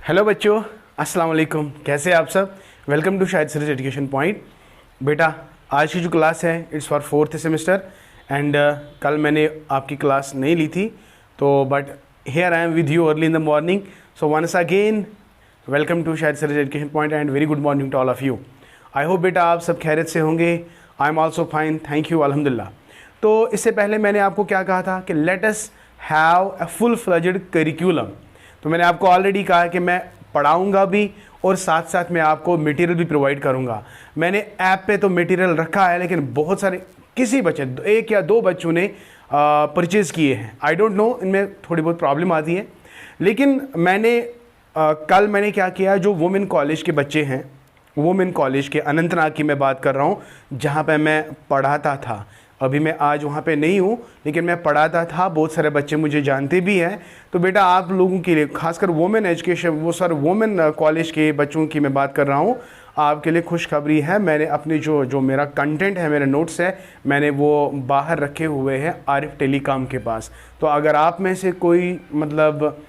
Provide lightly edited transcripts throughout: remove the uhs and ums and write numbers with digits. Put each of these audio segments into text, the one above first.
Hello बच्चों, अस्सलाम वालेकुम। कैसे हैं आप सब? Welcome to Shahid series education point. बेटा, आज की जो क्लास है it's for 4th semester and कल मैंने आपकी क्लास नहीं ली थी, तो but here I am with you early in the morning. So once again welcome to Shahid series education point and very good morning to all of you. I hope बेटा आप सब खैरियत से होंगे। I am also fine, thank you, अल्हम्दुलिल्लाह। तो इससे पहले मैंने आपको क्या कहा था कि let us have a full fledged curriculum. तो मैंने आपको ऑलरेडी कहा कि मैं पढ़ाऊंगा भी और साथ साथ मैं आपको मटेरियल भी प्रोवाइड करूंगा। मैंने ऐप पे तो मटेरियल रखा है, लेकिन बहुत सारे किसी बच्चे, एक या दो बच्चों ने परचेज़ किए हैं। आई डोंट नो, इनमें थोड़ी बहुत प्रॉब्लम आती है। लेकिन मैंने कल मैंने क्या किया, जो वुमेन कॉलेज के बच्चे हैं, वुमेन कॉलेज के अनंतनाग की मैं बात कर रहा हूँ, जहाँ पे मैं पढ़ाता था। अभी मैं आज वहाँ पे नहीं हूँ, लेकिन मैं पढ़ाता था। बहुत सारे बच्चे मुझे जानते भी हैं। तो बेटा आप लोगों के लिए, खासकर वुमेन एजुकेशन, वो सर वुमेन कॉलेज के बच्चों की मैं बात कर रहा हूँ, आपके लिए खुशखबरी है। मैंने अपने जो मेरा कंटेंट है, मेरे नोट्स है, मैंने वो बाहर रखे हुए हैं आरिफ टेलीकॉम के पास। तो अगर आप में से कोई मतलब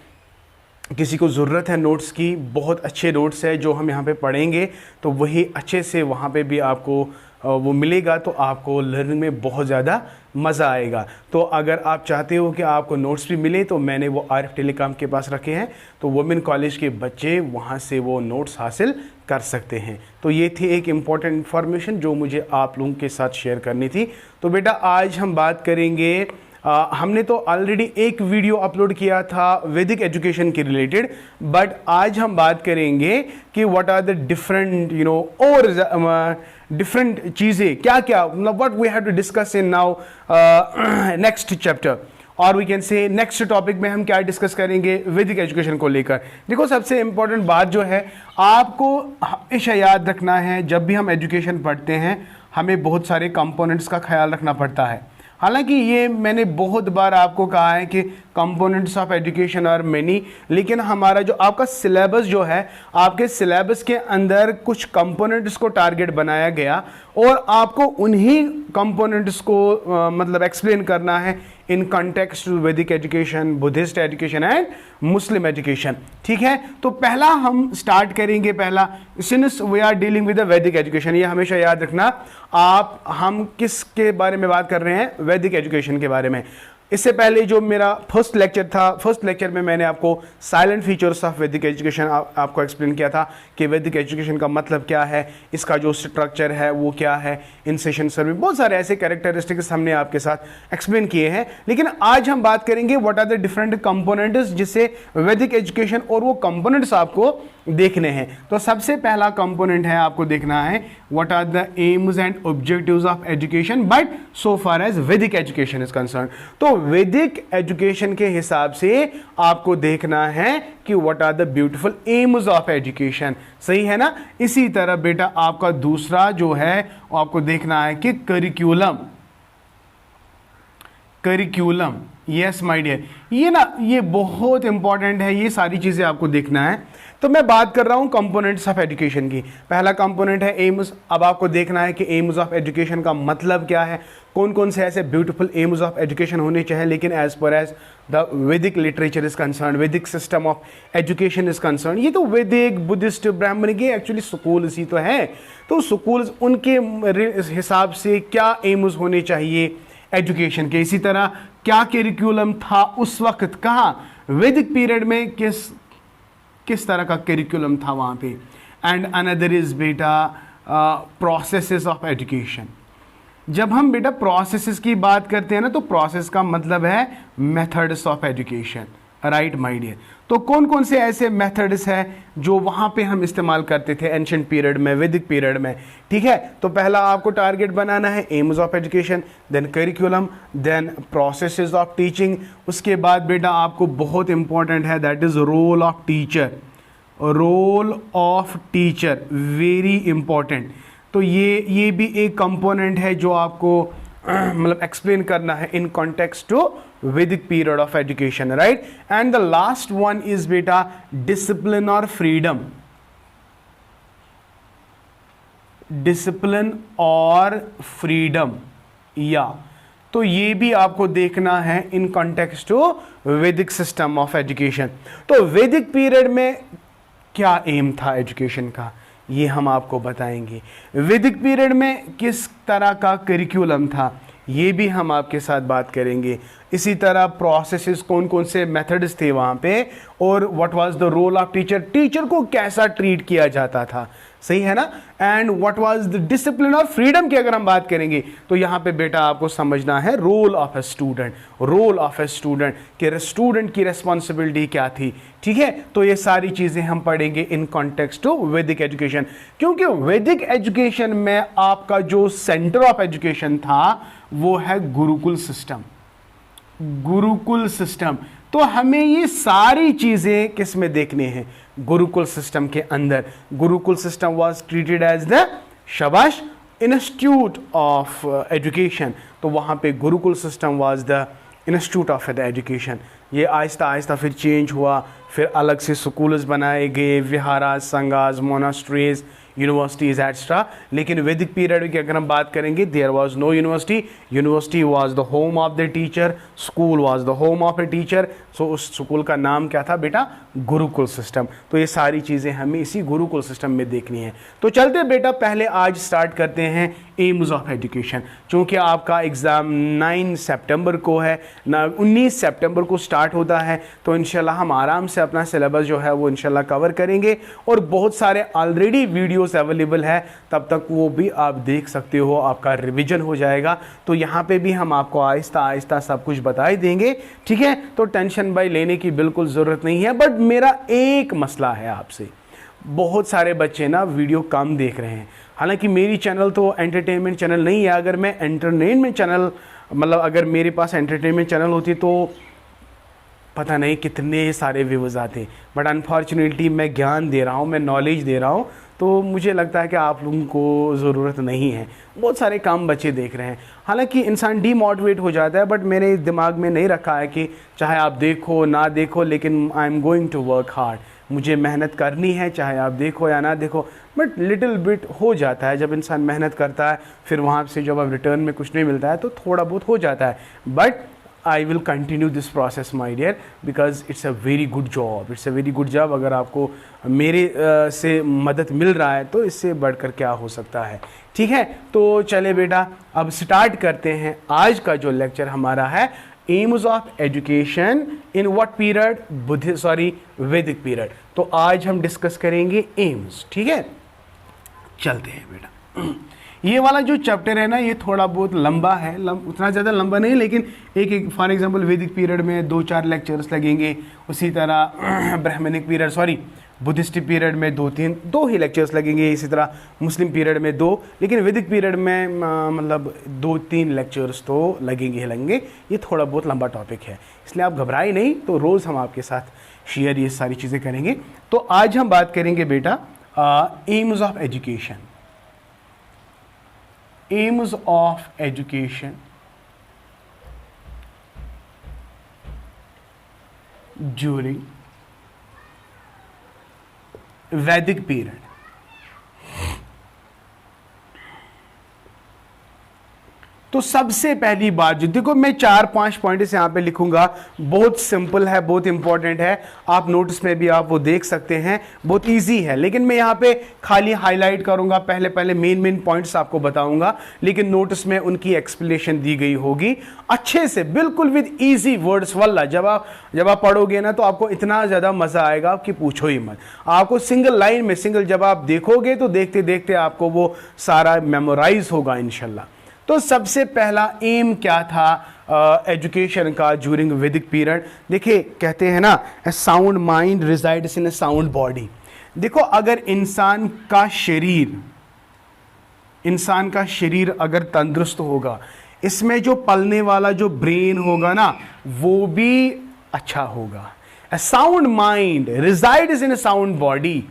किसी को ज़रूरत है नोट्स की, बहुत अच्छे नोट्स है जो हम यहाँ पे पढ़ेंगे, तो वही अच्छे से वहाँ पे भी आपको वो मिलेगा, तो आपको लर्निंग में बहुत ज़्यादा मज़ा आएगा। तो अगर आप चाहते हो कि आपको नोट्स भी मिले, तो मैंने वो आरिफ टेलीकॉम के पास रखे हैं, तो वुमेन कॉलेज के बच्चे वहाँ से वो नोट्स हासिल कर सकते हैं। तो ये थी एक इम्पॉर्टेंट इन्फॉर्मेशन जो मुझे आप लोगों के साथ शेयर करनी थी। तो बेटा आज हम बात करेंगे, हमने तो ऑलरेडी एक वीडियो अपलोड किया था वैदिक एजुकेशन के रिलेटेड, बट आज हम बात करेंगे कि व्हाट आर द डिफरेंट और डिफरेंट चीज़ें, क्या क्या मतलब what we have to discuss in now next chapter, और we can say next topic में हम क्या डिस्कस करेंगे वैदिक एजुकेशन को लेकर। देखो, सबसे इम्पोर्टेंट बात जो है, आपको हमेशा याद रखना है, जब भी हम एजुकेशन पढ़ते हैं हमें बहुत सारे कंपोनेंट्स का ख्याल रखना पड़ता है। हालांकि ये मैंने बहुत बार आपको कहा है कि components of education are many, लेकिन हमारा जो आपका सिलेबस जो है, आपके सिलेबस के अंदर कुछ कंपोनेंट्स को टारगेट बनाया गया और आपको उन्हीं कंपोनेंट्स को मतलब एक्सप्लेन करना है in context to Vedic education, Buddhist education and Muslim education. ठीक है, तो पहला हम स्टार्ट करेंगे, पहला since we are dealing with the Vedic education, ये हमेशा याद रखना आप, हम किसके बारे में बात कर रहे हैं, वैदिक एजुकेशन के बारे में। इससे पहले जो मेरा फर्स्ट लेक्चर था, फर्स्ट लेक्चर में मैंने आपको साइलेंट फीचर्स ऑफ वैदिक एजुकेशन आपको एक्सप्लेन किया था कि वैदिक एजुकेशन का मतलब क्या है, इसका जो स्ट्रक्चर है वो क्या है, इन सेशन सर में बहुत सारे ऐसे कैरेक्टरिस्टिक्स हमने आपके साथ एक्सप्लेन किए हैं। लेकिन आज हम बात करेंगे what are the different components जिससे वैदिक एजुकेशन, और वो कंपोनेंट्स आपको देखने हैं। तो सबसे पहला कंपोनेंट है, आपको देखना है what are the aims and objectives of education but so far as Vedic education is concern. तो वैदिक एजुकेशन के हिसाब से आपको देखना है कि what are the beautiful aims of education, सही है ना। इसी तरह बेटा आपका दूसरा जो है आपको देखना है कि curriculum, curriculum, yes my dear, ये ना ये बहुत इंपॉर्टेंट है, ये सारी चीजें आपको देखना है। तो मैं बात कर रहा हूं कंपोनेंट्स ऑफ एजुकेशन की। पहला कंपोनेंट है एम्स। अब आपको देखना है कि एम्स ऑफ एजुकेशन का मतलब क्या है, कौन कौन से ऐसे ब्यूटीफुल एम्स ऑफ एजुकेशन होने चाहिए। लेकिन एज पर एज द वैदिक लिटरेचर इज कंसर्न, वैदिक system of education is concern, ये तो वैदिक, बुद्धिस्ट, ब्राह्मणिक, ये एक्चुअली स्कूल इसी तो है। तो स्कूल उनके हिसाब से क्या एम्स होने चाहिए एजुकेशन के। इसी तरह क्या करिकुलम था उस वक्त, कहाँ वैदिक पीरियड में, किस तरह का करिकुलम था वहाँ पे। एंड अनदर इज बेटा प्रोसेसेस ऑफ एजुकेशन। जब हम बेटा प्रोसेसेस की बात करते हैं ना, तो प्रोसेस का मतलब है methods of education, right my dear. तो कौन कौन से ऐसे मेथड्स हैं जो वहाँ पे हम इस्तेमाल करते थे एंशिएंट पीरियड में, वैदिक पीरियड में। ठीक है, तो पहला आपको टारगेट बनाना है aims of education, then curriculum, then processes of teaching. उसके बाद बेटा आपको बहुत इंपॉर्टेंट है, that is role of teacher, role of teacher, very important. तो ये भी एक कंपोनेंट है जो आपको मतलब एक्सप्लेन करना है इन कॉन्टेक्स्ट टू वैदिक period of education, right. And the last one is बेटा डिसिप्लिन और फ्रीडम, डिसिप्लिन और फ्रीडम, या तो ये भी आपको देखना है इन कॉन्टेक्स्ट टू वैदिक सिस्टम ऑफ एजुकेशन। तो वैदिक पीरियड में क्या एम था एजुकेशन का, ये हम आपको बताएंगे। वैदिक पीरियड में किस तरह का करिकुलम था, ये भी हम आपके साथ बात करेंगे। इसी तरह प्रोसेसेस, कौन कौन से मेथड्स थे वहाँ पे, और what was the role of teacher, teacher को कैसा ट्रीट किया जाता था, सही है ना। And what was the discipline और फ्रीडम की अगर हम बात करेंगे तो यहाँ पे बेटा आपको समझना है role of a student, role of a student कि स्टूडेंट की रिस्पॉन्सिबिलिटी क्या थी, ठीक है। तो ये सारी चीज़ें हम पढ़ेंगे इन कॉन्टेक्स्ट टू वैदिक एजुकेशन, क्योंकि वैदिक एजुकेशन में आपका जो सेंटर ऑफ एजुकेशन था वो है गुरुकुल सिस्टम, गुरुकुल सिस्टम। तो हमें ये सारी चीजें किस में देखने हैं, गुरुकुल सिस्टम के अंदर। Gurukul system was treated as the शाबाश इंस्टीट्यूट ऑफ एजुकेशन, तो वहां पे gurukul system was the institute of the education. ये आहिस्ता आहिस्ता फिर चेंज हुआ, फिर अलग से स्कूल्स बनाए गए, viharas, sanghas, monasteries, universities etcetera. लेकिन वैदिक पीरियड की अगर हम बात करेंगे, there was no university, university was the home of the teacher, school was the home of a teacher. So उस स्कूल का नाम क्या था बेटा, गुरुकुल सिस्टम। तो ये सारी चीज़ें हमें इसी गुरुकुल सिस्टम में देखनी है। तो चलते बेटा पहले आज स्टार्ट करते हैं एम्स ऑफ एजुकेशन। चूँकि आपका एग्ज़ाम 9 सितंबर को है ना, 19 सितंबर को स्टार्ट होता है, तो इंशाल्लाह हम आराम से अपना सिलेबस जो है वो इंशाल्लाह कवर करेंगे। और बहुत सारे ऑलरेडी वीडियोस अवेलेबल है, तब तक वो भी आप देख सकते हो, आपका रिवीजन हो जाएगा। तो यहाँ पे भी हम आपको आहिस्ता आहिस्ता सब कुछ बता ही देंगे, ठीक है। तो टेंशन भाई लेने की बिल्कुल ज़रूरत नहीं है। बट मेरा एक मसला है आपसे, बहुत सारे बच्चे ना वीडियो कम देख रहे हैं। हालांकि मेरी चैनल तो एंटरटेनमेंट चैनल नहीं है। अगर मैं एंटरटेनमेंट चैनल, मतलब अगर मेरे पास एंटरटेनमेंट चैनल होती तो पता नहीं कितने सारे व्यूज़ आते। बट अनफॉर्चुनेटली मैं ज्ञान दे रहा हूँ, मैं नॉलेज दे रहा हूँ, तो मुझे लगता है कि आप लोगों को ज़रूरत नहीं है। बहुत सारे काम बच्चे देख रहे हैं। हालांकि इंसान डीमोटिवेट हो जाता है, बट मेरे दिमाग में नहीं रखा है कि चाहे आप देखो ना देखो, लेकिन I am going to work hard. मुझे मेहनत करनी है, चाहे आप देखो या ना देखो। बट लिटिल बिट हो जाता है, जब इंसान मेहनत करता है फिर वहाँ से जब अब रिटर्न में कुछ नहीं मिलता है तो थोड़ा बहुत हो जाता है। But I will continue this process my dear, because it's a very good job, it's a very good job. अगर आपको मेरे से मदद मिल रहा है तो इससे बढ़कर क्या हो सकता है, ठीक है। तो चले बेटा अब स्टार्ट करते हैं। आज का जो लेक्चर हमारा है aims of education in what period, वैदिक पीरियड। तो आज हम डिस्कस करेंगे एम्स, ठीक है। चलते हैं बेटा। ये वाला जो चैप्टर है ना, ये थोड़ा बहुत लंबा है, उतना ज़्यादा लंबा नहीं, लेकिन एक फॉर एग्जांपल वैदिक पीरियड में 2-4 लेक्चर्स लगेंगे। उसी तरह ब्राह्मणिक पीरियड, बुद्धिस्ट पीरियड में 2 ही लेक्चर्स लगेंगे। इसी तरह मुस्लिम पीरियड में 2, लेकिन वैदिक पीरियड में मतलब 2-3 लेक्चर्स तो लगेंगे। ये थोड़ा बहुत लंबा टॉपिक है, इसलिए आप घबराए नहीं। तो रोज़ हम आपके साथ शेयर ये सारी चीज़ें करेंगे। तो आज हम बात करेंगे बेटा AIIMS of education, AIIMS of education during वैदिक पीरियड। तो सबसे पहली बात जो देखो, मैं 4-5 पॉइंट यहाँ पे लिखूंगा, बहुत सिंपल है, बहुत इंपॉर्टेंट है। आप नोट्स में भी आप वो देख सकते हैं, बहुत इजी है। लेकिन मैं यहाँ पे खाली हाईलाइट करूंगा, पहले मेन पॉइंट्स आपको बताऊंगा, लेकिन नोट्स में उनकी एक्सप्लेनेशन दी गई होगी अच्छे से, बिल्कुल विद इजी वर्ड्स। वल्ला जब आप पढ़ोगे ना तो आपको इतना ज़्यादा मज़ा आएगा कि पूछो ही मत। आपको सिंगल लाइन में जब आप देखोगे तो देखते देखते आपको वो सारा मेमोराइज होगा इंशाल्लाह। तो सबसे पहला एम क्या था एजुकेशन का ड्यूरिंग वैदिक पीरियड? देखिए कहते हैं ना, a sound mind resides in a sound body. देखो अगर इंसान का शरीर अगर तंदुरुस्त होगा, इसमें जो पलने वाला जो ब्रेन होगा ना वो भी अच्छा होगा। A sound mind resides in a sound body.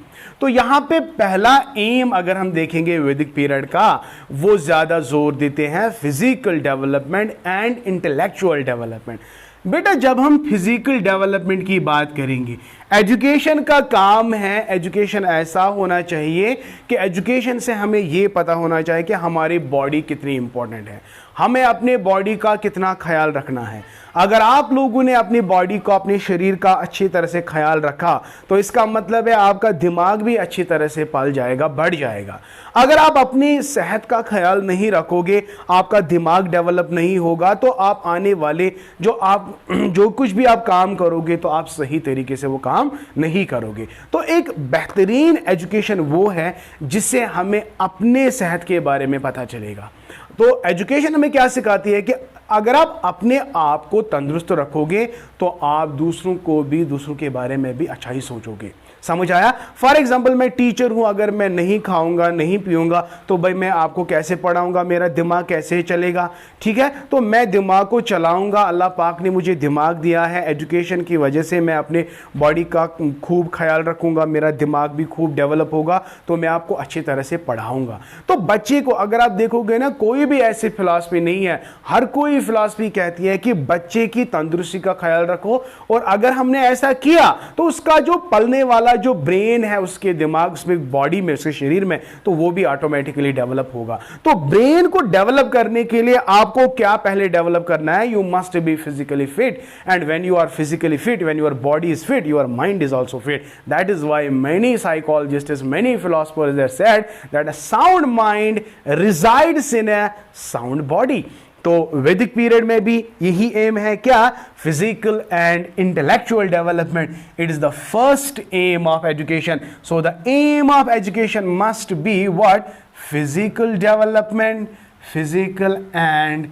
तो यहां पे पहला एम अगर हम देखेंगे वैदिक पीरियड का, वो ज्यादा जोर देते हैं physical development and intellectual development. बेटा जब हम फिजिकल डेवलपमेंट की बात करेंगे, एजुकेशन का काम है, एजुकेशन ऐसा होना चाहिए कि एजुकेशन से हमें ये पता होना चाहिए कि हमारी बॉडी कितनी इंपॉर्टेंट है, हमें अपने बॉडी का कितना ख्याल रखना है। अगर आप लोगों ने अपनी बॉडी को, अपने शरीर का अच्छी तरह से ख्याल रखा तो इसका मतलब है आपका दिमाग भी अच्छी तरह से पल जाएगा, बढ़ जाएगा। अगर आप अपनी सेहत का ख्याल नहीं रखोगे, आपका दिमाग डेवलप नहीं होगा, तो आप आने वाले जो कुछ भी आप काम करोगे तो आप सही तरीके से वो काम नहीं करोगे। तो एक बेहतरीन एजुकेशन वो है जिससे हमें अपने सेहत के बारे में पता चलेगा। तो एजुकेशन हमें क्या सिखाती है कि अगर आप अपने आप को तंदुरुस्त रखोगे तो आप दूसरों के बारे में भी अच्छा ही सोचोगे। समझ आया? फॉर एग्जाम्पल मैं टीचर हूं, अगर मैं नहीं खाऊंगा, नहीं पीऊंगा तो भाई मैं आपको कैसे पढ़ाऊंगा, मेरा दिमाग कैसे चलेगा? ठीक है, तो मैं दिमाग को चलाऊंगा। अल्लाह पाक ने मुझे दिमाग दिया है, एजुकेशन की वजह से मैं अपने बॉडी का खूब ख्याल रखूंगा, मेरा दिमाग भी खूब डेवलप होगा, तो मैं आपको अच्छी तरह से पढ़ाऊंगा। तो बच्चे को अगर आप देखोगे ना, कोई भी ऐसी फिलॉसफी नहीं है, हर कोई फिलॉसफी कहती है कि बच्चे की तंदुरुस्ती का ख्याल रखो, और अगर हमने ऐसा किया तो उसका जो पलने वाला जो ब्रेन है, उसके दिमाग, उसमें बॉडी में, उसके शरीर में, तो वो भी ऑटोमेटिकली डेवलप होगा। तो ब्रेन को डेवलप करने के लिए आपको क्या पहले डेवलप करना है? You must be physically fit, and when you are physically fit, when your body is fit, your mind is also fit. That is why many psychologists, many philosophers have said that a sound mind resides in a sound body. तो Vedic period में भी यही aim है, क्या? Physical and intellectual development. It is the first aim of education. So the aim of education must be what? Physical development, physical and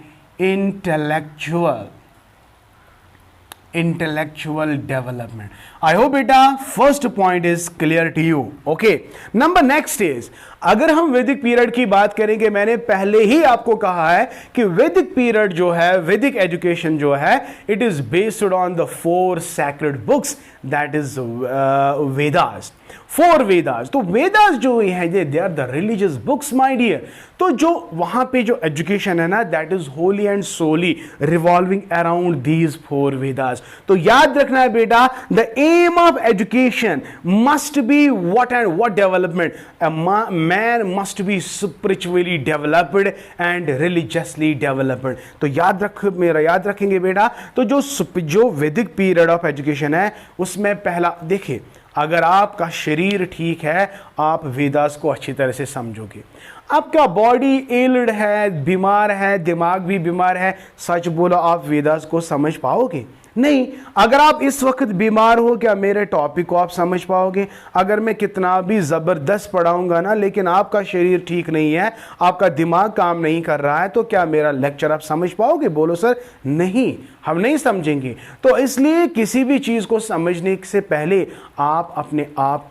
intellectual development. I hope beta first point is clear to you. Okay, number next is, अगर हम वैदिक period की बात करेंगे, मैंने पहले ही आपको कहा है कि वैदिक पीरियड जो है, वैदिक एजुकेशन जो है, it is based on the 4 sacred books, that is Vedas. 4 Vedas. तो वेदास जो है, they are the religious books my dear. तो जो वहां पे जो एजुकेशन है ना, that is wholly and solely revolving around these 4 Vedas. तो याद रखना है बेटा, the aim of education must be what and what development? Man must be spiritually developed and religiously developed. तो याद रखेंगे बेटा। तो जो वैदिक पीरियड ऑफ एजुकेशन है, उसमें पहला देखिए, अगर आपका शरीर ठीक है, आप वेदास को अच्छी तरह से समझोगे। आपका बॉडी एल्ड है, बीमार है, दिमाग भी बीमार है, सच बोलो आप वेदास को समझ पाओगे? नहीं। अगर आप इस वक्त बीमार हो, क्या मेरे टॉपिक को आप समझ पाओगे? अगर मैं कितना भी जबरदस्त पढ़ाऊंगा ना, लेकिन आपका शरीर ठीक नहीं है, आपका दिमाग काम नहीं कर रहा है, तो क्या मेरा लेक्चर आप समझ पाओगे? बोलो सर। नहीं, हम नहीं समझेंगे। तो इसलिए किसी भी चीज को समझने से पहले आप अपने आप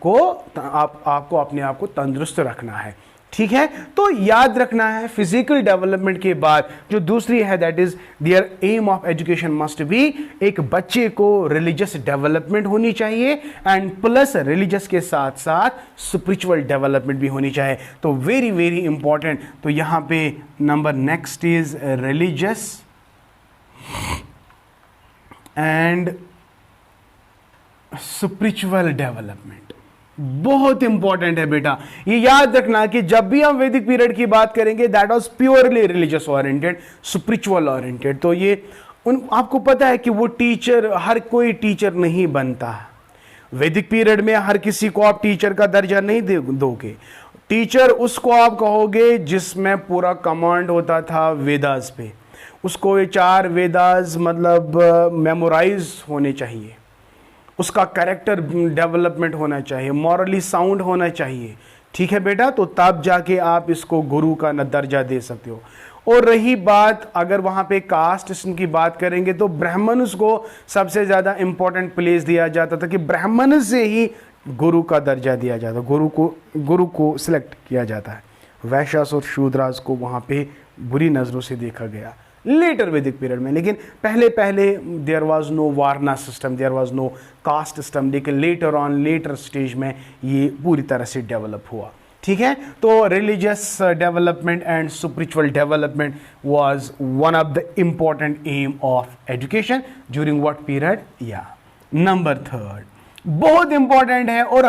को तंदुरुस्त रखना है। ठीक है, तो याद रखना है, फिजिकल डेवलपमेंट के बाद जो दूसरी है, that is their aim of education must be, एक बच्चे को रिलीजियस डेवलपमेंट होनी चाहिए, एंड प्लस रिलीजियस के साथ साथ स्पिरिचुअल डेवलपमेंट भी होनी चाहिए। तो वेरी वेरी इंपॉर्टेंट। तो यहां पे number next is religious and spiritual development. बहुत इंपॉर्टेंट है बेटा, ये याद रखना कि जब भी हम वैदिक पीरियड की बात करेंगे, that was purely religious oriented, spiritual oriented. तो ये आपको पता है कि वो टीचर, हर कोई टीचर नहीं बनता। वैदिक पीरियड में हर किसी को आप टीचर का दर्जा नहीं दोगे। टीचर उसको आप कहोगे जिसमें पूरा कमांड होता था वेदास पे। उसको ये 4 वेदास मतलब मेमोराइज होने चाहिए, उसका कैरेक्टर डेवलपमेंट होना चाहिए, मॉरली साउंड होना चाहिए। ठीक है बेटा, तो तब जाके आप इसको गुरु का दर्जा दे सकते हो। और रही बात, अगर वहां पे कास्ट की बात करेंगे, तो ब्राह्मणों को सबसे ज्यादा इंपॉर्टेंट प्लेस दिया जाता था कि ब्राह्मण से ही गुरु का दर्जा दिया जाता, गुरु को सिलेक्ट किया जाता है। वैश्यास और शूद्रास को वहां पे बुरी नजरों से देखा गया लेटर वैदिक पीरियड में। लेकिन पहले there was no varna system, there was no caste system. लेकिन लेटर स्टेज में ये पूरी तरह से डेवलप हुआ। ठीक है, तो religious development and spiritual development was one of the important aim of education during what period? या नंबर 3 बहुत इंपॉर्टेंट है और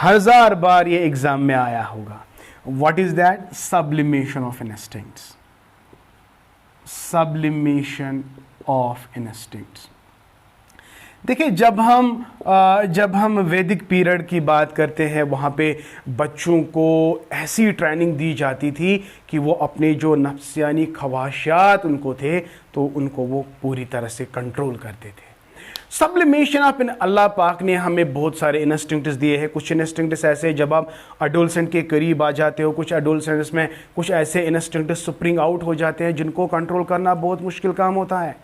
1000 बार ये एग्जाम में आया होगा। What is that? Sublimation of instincts. Sublimation of instincts. देखिए, जब हम वैदिक पीरियड की बात करते हैं, वहाँ पे बच्चों को ऐसी ट्रेनिंग दी जाती थी कि वो अपने जो नफ्सियानी ख्वाहिशात उनको थे तो उनको वो पूरी तरह से कंट्रोल करते थे। सब्लिमेशन ऑफ अल्लाह पाक ने हमें बहुत सारे इंस्टिंक्ट्स दिए हैं। कुछ इंस्टिंक्ट्स ऐसे जब आप एडोलसेंट के करीब आ जाते हो, कुछ एडोलसेंट्स में कुछ ऐसे इंस्टिंक्ट्स स्प्रिंग आउट हो जाते हैं जिनको कंट्रोल करना बहुत मुश्किल काम होता है।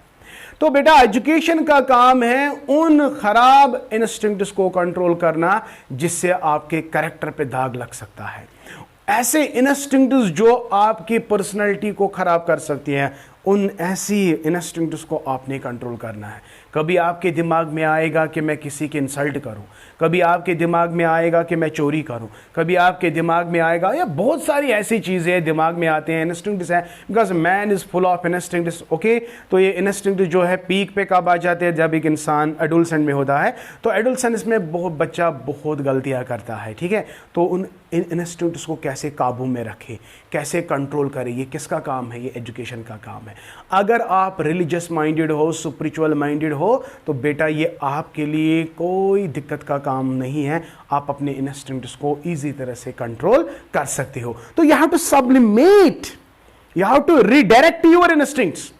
तो बेटा, एजुकेशन का काम है उन खराब इंस्टिंक्ट्स को कंट्रोल करना जिससे आपके कैरेक्टर पे दाग लग सकता है। ऐसे इंस्टिंक्ट्स जो आपकी पर्सनैलिटी को खराब कर सकती हैं, उन ऐसी इंस्टिंक्ट्स को आपने कंट्रोल करना है। कभी आपके दिमाग में आएगा कि मैं किसी की इंसल्ट करूं, कभी आपके दिमाग में आएगा कि मैं चोरी करूं, कभी आपके दिमाग में आएगा, या बहुत सारी ऐसी चीज़ें दिमाग में आते हैं, इंस्टिंक्ट्स हैं, because man is full of instincts. Okay, तो ये इंस्टिंक्ट जो है पीक पे कब आ जाते हैं? जब एक इंसान एडोलसेंट में होता है। तो एडोलसेंस में बच्चा बहुत गलतियाँ करता है, ठीक है। तो उन इंस्टिंक्ट्स को कैसे काबू में रखे, कैसे कंट्रोल करे, ये किसका काम है? ये एजुकेशन का काम है। अगर आप रिलीजियस माइंडेड हो, स्पिरिचुअल माइंडेड हो, तो बेटा ये आपके लिए कोई दिक्कत का काम नहीं है। आप अपने इंस्टिंक्ट्स को इजी तरह से कंट्रोल कर सकते हो। तो you have to sublimate, you have to redirect your instincts.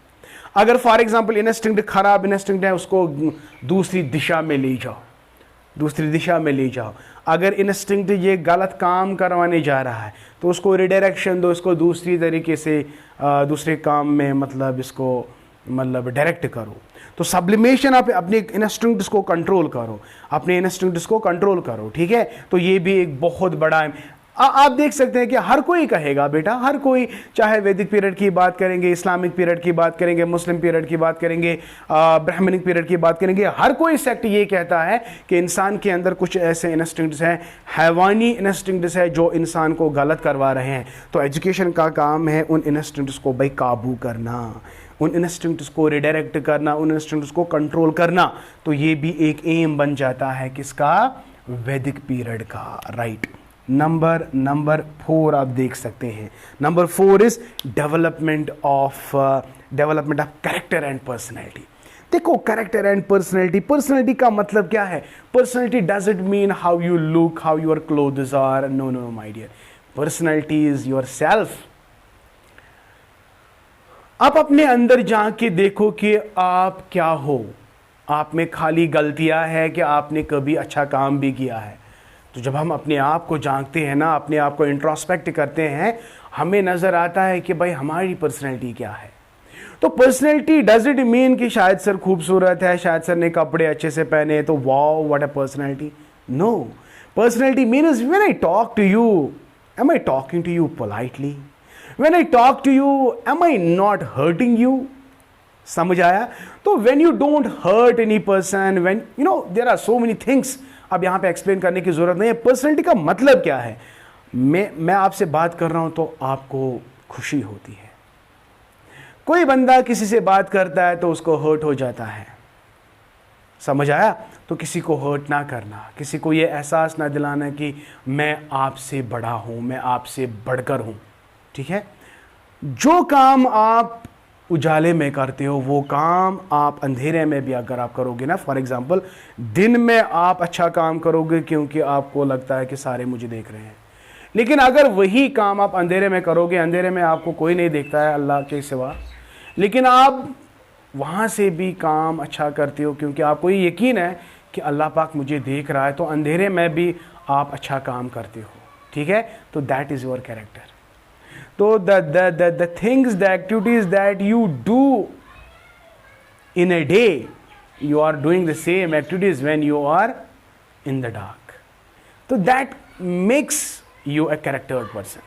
अगर फॉर एग्जांपल इंस्टिंक्ट खराब इंस्टिंक्ट है, उसको दूसरी दिशा में ले जाओ, दूसरी दिशा में ले जाओ। अगर इंस्टिंक्ट ये गलत काम करवाने जा रहा है तो उसको रिडायरेक्शन दो, इसको दूसरी तरीके से दूसरे काम में इसको डायरेक्ट करो। तो सब्लिमेशन, आप अपने इंस्टिंक्ट्स को कंट्रोल करो, अपने इंस्टिंक्ट्स को कंट्रोल करो, ठीक है। तो ये भी एक बहुत बड़ा आप देख सकते हैं कि हर कोई कहेगा बेटा, हर कोई, चाहे वैदिक पीरियड की बात करेंगे, इस्लामिक पीरियड की बात करेंगे, मुस्लिम पीरियड की बात करेंगे, ब्राह्मणिक पीरियड की बात करेंगे, हर कोई सेक्ट ये कहता है कि इंसान के अंदर कुछ ऐसे इंस्टिंक्ट्स हैं, हैवानी इंस्टिंक्ट्स है जो इंसान को गलत करवा रहे हैं। तो एजुकेशन का काम है उन इंस्टिंक्ट्स को भाई काबू करना, उन इंस्टिंक्ट्स को रिडायरेक्ट करना, उन इंस्टिंक्ट्स को कंट्रोल करना। तो ये भी एक एम बन जाता है किसका? वैदिक पीरियड का, राइट। नंबर 4 आप देख सकते हैं। Number 4 is development of character and personality. देखो, कैरेक्टर एंड पर्सनैलिटी, पर्सनैलिटी का मतलब क्या है? Personality doesn't mean how you look, how your clothes are, no no my dear. Personality is your self. आप अपने अंदर जाके देखो कि आप क्या हो। आप में खाली गलतियां हैं कि आपने कभी अच्छा काम भी किया है? तो जब हम अपने आप को जानते हैं ना, अपने आप को इंट्रोस्पेक्ट करते हैं, हमें नज़र आता है कि भाई हमारी पर्सनैलिटी क्या है। तो पर्सनैलिटी डजंट मीन कि शायद सर खूबसूरत है, शायद सर ने कपड़े अच्छे से पहने तो wow what a personality. No, personality means when I talk to you, am I talking to you politely? When I talk to you, am I not hurting you? समझ आया? तो when you don't hurt any person, when you know there are so many things, अब यहाँ पे explain करने की जरूरत नहीं है। पर्सनैलिटी का मतलब क्या है? मैं आपसे बात कर रहा हूं तो आपको खुशी होती है। कोई बंदा किसी से बात करता है तो उसको हर्ट हो जाता है, समझ आया? तो किसी को हर्ट ना करना, किसी को ये एहसास ना दिलाना कि मैं आपसे बड़ा हूं, मैं आपसे बढ़कर हूं, ठीक है। जो काम आप उजाले में करते हो वो काम आप अंधेरे में भी अगर आप करोगे ना, फॉर एग्जांपल दिन में आप अच्छा काम करोगे क्योंकि आपको लगता है कि सारे मुझे देख रहे हैं, लेकिन अगर वही काम आप अंधेरे में करोगे, अंधेरे में आपको कोई नहीं देखता है अल्लाह के सिवा, लेकिन आप वहाँ से भी काम अच्छा करते हो क्योंकि आपको ये यकीन है कि अल्लाह पाक मुझे देख रहा है, तो अंधेरे में भी आप अच्छा काम करते हो, ठीक है। तो दैट इज़ योर कैरेक्टर। तो the things, the activities that you do in a day, you are doing the same activities when you are in the dark. So that makes you a charactered person.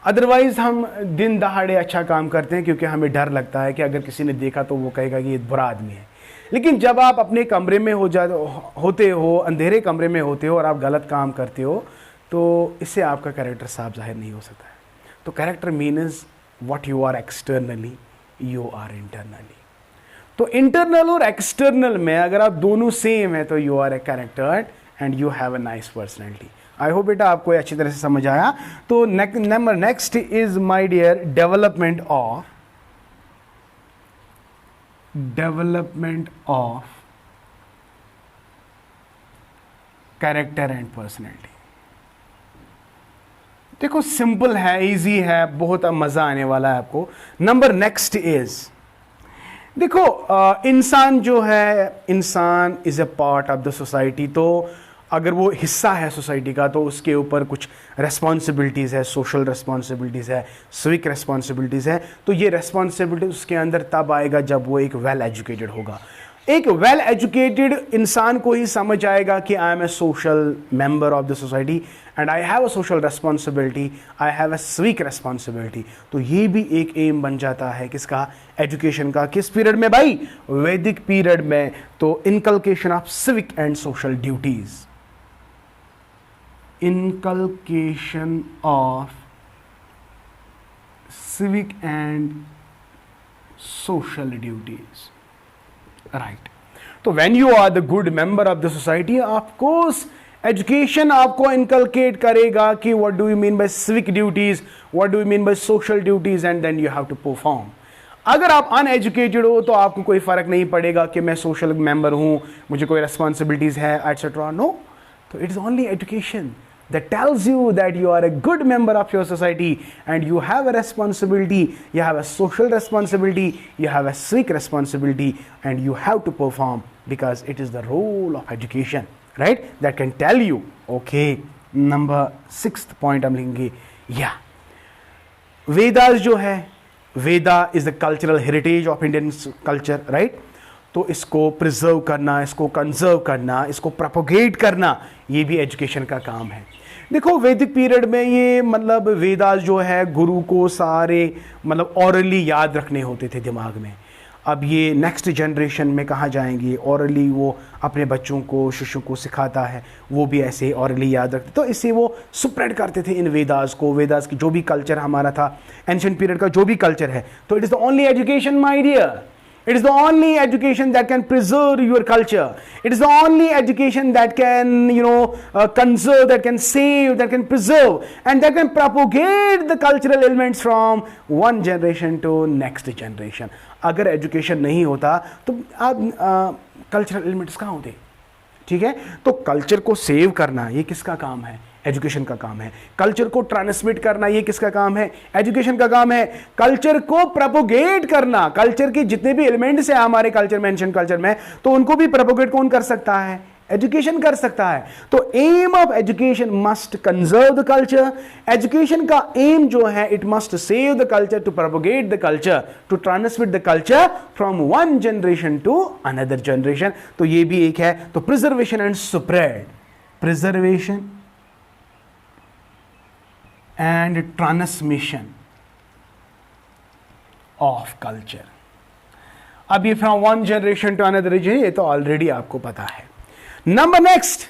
Otherwise हम दिन दहाड़े अच्छा काम करते हैं क्योंकि हमें डर लगता है कि अगर किसी ने देखा तो वो कहेगा कि ये बुरा आदमी है। लेकिन जब आप अपने कमरे में होते हो, अंधेरे कमरे में होते हो और आप गलत काम करते हो, तो इससे आपका कैरेक्टर साफ जाहिर नहीं हो सकता है। तो character means what you are externally, you are internally. तो इंटरनल और एक्सटर्नल में अगर आप दोनों सेम है तो you are a character and you have a nice personality. I hope बेटा आपको अच्छी तरह से समझ आया। तो number next is my dear development of character and personality. देखो सिंपल है, इजी है, बहुत मजा आने वाला है आपको। नंबर नेक्स्ट इज, देखो इंसान जो है, इंसान is a part of the society. तो अगर वो हिस्सा है सोसाइटी का तो उसके ऊपर कुछ रेस्पॉन्सिबिलिटीज़ है, सोशल रेस्पॉन्सिबिलिटीज़ है, सिविक रेस्पॉन्सिबिलिटीज़ है। तो ये रेस्पॉन्सिबिलिटी उसके अंदर तब आएगा जब वो एक वेल एजुकेटेड होगा। एक वेल एजुकेटेड इंसान को ही समझ आएगा कि I am a social member of the society and I have a social responsibility, I have a civic responsibility. तो ये भी एक एम बन जाता है किसका, एजुकेशन का। किस पीरियड में भाई, वैदिक पीरियड में। तो inculcation of civic and social duties, inculcation of civic and social duties, right? तो when you are the good member of the society, of course education आपको inculcate करेगा कि what do you mean by civic duties, what do you mean by social duties, and then you have to perform. अगर आप uneducated हो तो आपको कोई फर्क नहीं पड़ेगा कि मैं सोशल मेंबर हूं, मुझे कोई रेस्पॉन्सिबिलिटीज है एटसेट्रा। नो, तो it is only education that tells you that you are a good member of your society and you have a responsibility, you have a social responsibility, you have a civic responsibility, and you have to perform because it is the role of education, right? That can tell you. Okay, number 6th point हम लेंगे, वेदास जो है, Veda is the cultural heritage of Indian culture, right? तो इसको preserve करना, इसको conserve करना, इसको प्रोपोगेट करना, ये भी एजुकेशन का काम है। देखो वैदिक पीरियड में ये मतलब वेदास जो है गुरु को सारे मतलब ऑरली याद रखने होते थे दिमाग में। अब ये नेक्स्ट जनरेशन में कहाँ जाएंगे, ऑरली वो अपने बच्चों को, शिष्यों को सिखाता है, वो भी ऐसे ऑरली याद रखते, तो इससे वो स्प्रेड करते थे इन वेदास को। वेदास की जो भी कल्चर हमारा था, एंशिएंट पीरियड का जो भी कल्चर है, तो it is the only education my dear, it is the only education that can preserve your culture. It is the only education that can conserve, that can save, that can preserve, and that can propagate the cultural elements from one generation to next generation. अगर education नहीं होता तो आप cultural elements कहाँ होते, ठीक है? तो कल्चर को सेव करना ये किसका काम है, एजुकेशन का काम है। कल्चर को ट्रांसमिट करना ये किसका काम है, एजुकेशन का काम है। कल्चर को प्रोपोगेट करना, कल्चर के जितने भी एलिमेंट्स हैं हमारे कल्चर में, एंशिएंट कल्चर में, तो उनको भी प्रोपोगेट कौन कर सकता है, एजुकेशन कर सकता है। तो aim of education must conserve the culture. Education का एम जो है, it must save the culture, to propagate the culture, to transmit the culture from one generation to another generation. तो ये भी एक है। तो preservation and spread, preservation and transmission of culture। अब ये from one generation to another generation, ये तो ऑलरेडी आपको पता है। Number next,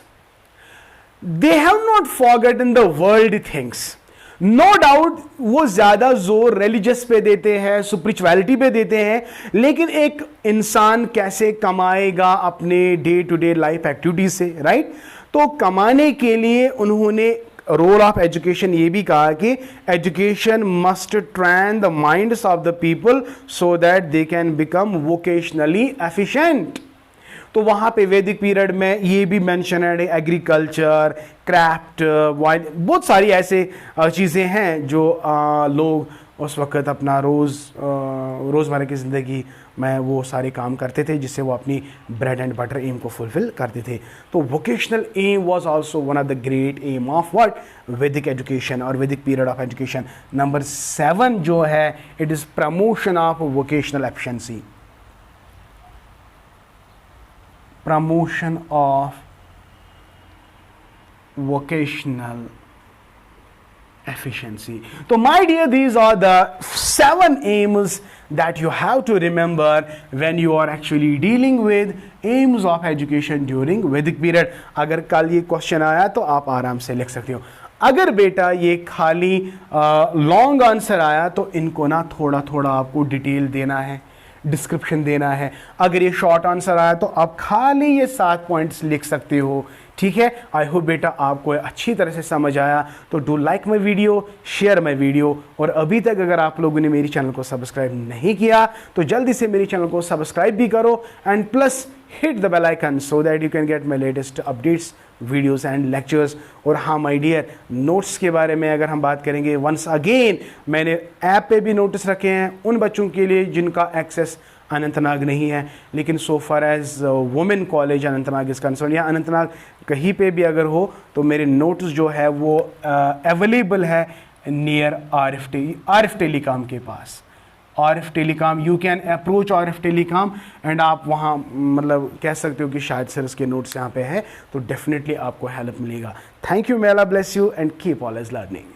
they have not forgotten the world things. No doubt वो ज्यादा जोर रिलीजियस पे देते हैं, स्पिरिचुअलिटी पे देते हैं, लेकिन एक इंसान कैसे कमाएगा अपने day to day life activities से, राइट? तो कमाने के लिए उन्होंने रोल ऑफ एजुकेशन ये भी कहा कि education must train the minds of the people so that they can become vocationally efficient. तो वहाँ पे वैदिक पीरियड में ये भी मेंशन है, एग्रीकल्चर, क्राफ्ट, वाइन, बहुत सारी ऐसे चीज़ें हैं जो लोग उस वक़्त अपना रोज़मर्रा की ज़िंदगी में वो सारे काम करते थे, जिससे वो अपनी ब्रेड एंड बटर एम को फुलफिल करते थे। तो vocational aim was also one of the great aim of what, वैदिक एजुकेशन और वैदिक पीरियड ऑफ एजुकेशन। नंबर 7 जो है, it is promotion of vocational efficiency, प्रमोशन ऑफ vocational efficiency. So my dear, these are the 7 aims that you have to remember when you are actually dealing with aims of education during Vedic period. अगर कल ये question आया तो आप आराम से लिख सकते हो। अगर बेटा ये खाली लॉन्ग आंसर आया तो इनको ना थोड़ा थोड़ा आपको डिटेल देना है, डिस्क्रिप्शन देना है। अगर ये शॉर्ट आंसर आया तो आप खाली ये 7 पॉइंट्स लिख सकते हो, ठीक है। आई होप बेटा आपको अच्छी तरह से समझ आया। तो do like my video, share my video, और अभी तक अगर आप लोगों ने मेरी चैनल को सब्सक्राइब नहीं किया तो जल्दी से मेरी चैनल को सब्सक्राइब भी करो and plus hit the bell icon so that you can get my latest updates, videos and lectures. और हाँ माय डियर, नोट्स के बारे में अगर हम बात करेंगे, वंस अगेन मैंने ऐप पे भी नोट्स रखे हैं उन बच्चों के लिए जिनका एक्सेस अनंतनाग नहीं है, लेकिन so far as women college Anantnag is concern, या अनंतनाग कहीं पे भी अगर हो तो मेरे नोट्स जो है वो अवेलेबल है नियर आरिफ टेलीकॉम के पास। Arif telecom, you can approach Arif telecom and आप वहाँ मतलब कह सकते हो कि शायद सर इसके नोट्स यहाँ पे हैं, तो डेफिनेटली आपको हेल्प मिलेगा। Thank you, may Allah bless you and keep always learning।